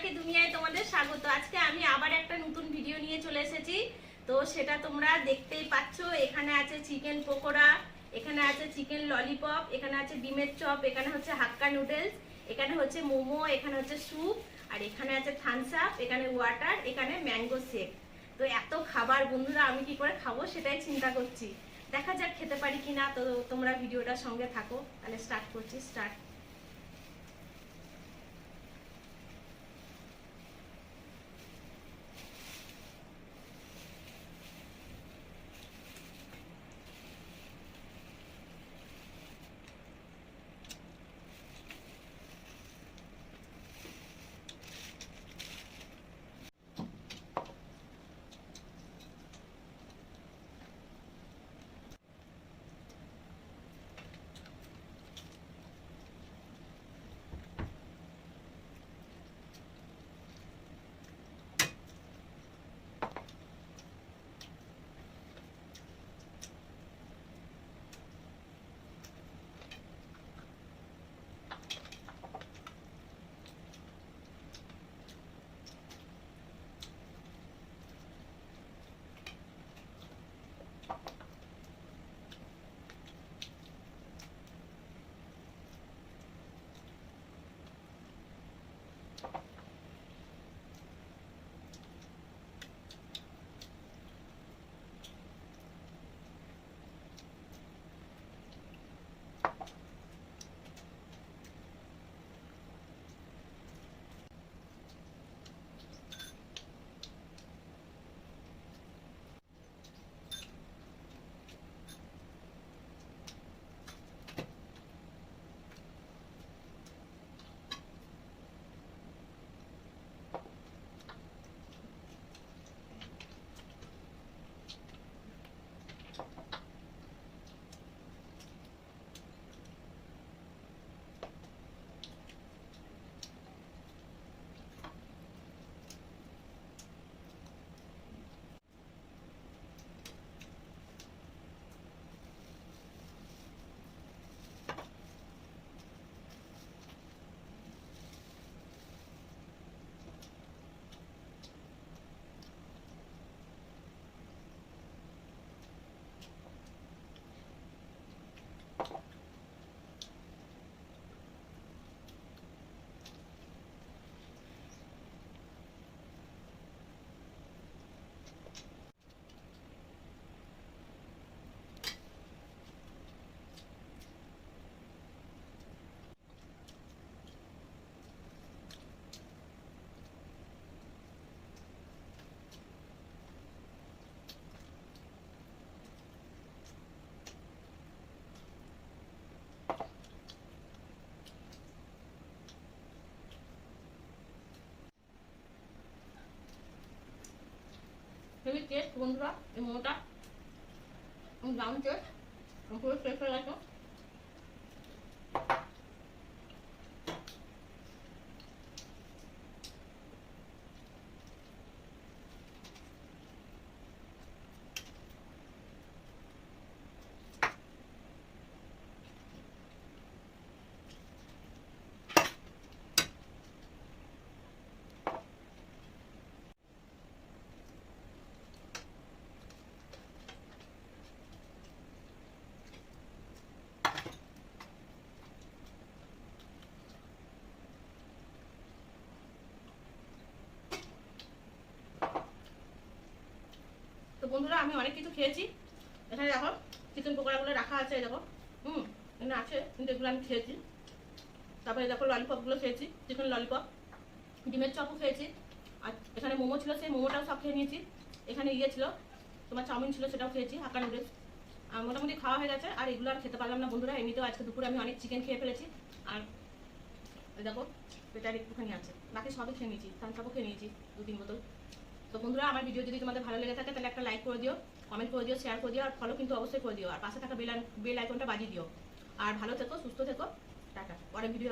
পাখি দুনিয়ায় তোমাদের স্বাগত। আজকে আমি আবার একটা নতুন ভিডিও নিয়ে চলে এসেছি। তো সেটা তোমরা দেখতেই পাচ্ছ। এখানে আছে চিকেন পকোড়া, এখানে আছে চিকেন ললিপপ, এখানে আছে ডিমের চপ, এখানে হচ্ছে হাক্কা নুডলস, এখানে হচ্ছে মোমো, এখানে হচ্ছে স্যুপ, আর এখানে আছে থামস আপ, এখানে ওয়াটার, এখানে ম্যাঙ্গো শেক। তো এত খাবার বন্ধুরা আমি কি করে খাবো সেটাই চিন্তা করছি। দেখা যাক খেতে পারি কিনা। তো তোমরা ভিডিওটার সঙ্গে থাকো। তাহলে স্টার্ট করছি। স্টার্ট। হেভি টেস্ট বন্ধুরা এই মোমোটা। দারুণ টেস্ট। পুরো শেষ হয়ে গেছে। তো বন্ধুরা আমি অনেক কিছু খেয়েছি। এখানে দেখো চিকেন পকোড়াগুলো রাখা আছে, দেখো এখানে আছে, কিন্তু এগুলো আমি খেয়েছি। তারপরে দেখো ললিপপগুলো খেয়েছি, চিকেন ললিপপ, ডিমের চপও খেয়েছি। আর এখানে মোমো ছিল, সেই মোমোটাও সব খেয়ে নিয়েছি। এখানে ইয়ে ছিল তোমার চাউমিন ছিল, সেটাও খেয়েছি, হাক্কা নুডলস। মোটামুটি খাওয়া হয়ে গেছে। আর এগুলো আর খেতে পারলাম না বন্ধুরা। এমনিতেও আজকে দুপুরে আমি অনেক চিকেন খেয়ে ফেলেছি। আর দেখো পেটার একটুখানি আছে, বাকি সবই খেয়ে নিয়েছি। থামস আপও খেয়ে নিয়েছি 2-3 বোতল। তো বন্ধুরা আমার ভিডিও যদি তোমাদের ভালো লেগে থাকে তাহলে একটা লাইক করে দিও, কমেন্ট করে দিও, শেয়ার করে দিও, আর ফলো কিন্তু অবশ্যই করে দিও। আর পাশে থাকা বেল আইকনটা বাজিয়ে দিও। আর ভালো থেকো, সুস্থ থেকো। টাটা। পরে ভিডিও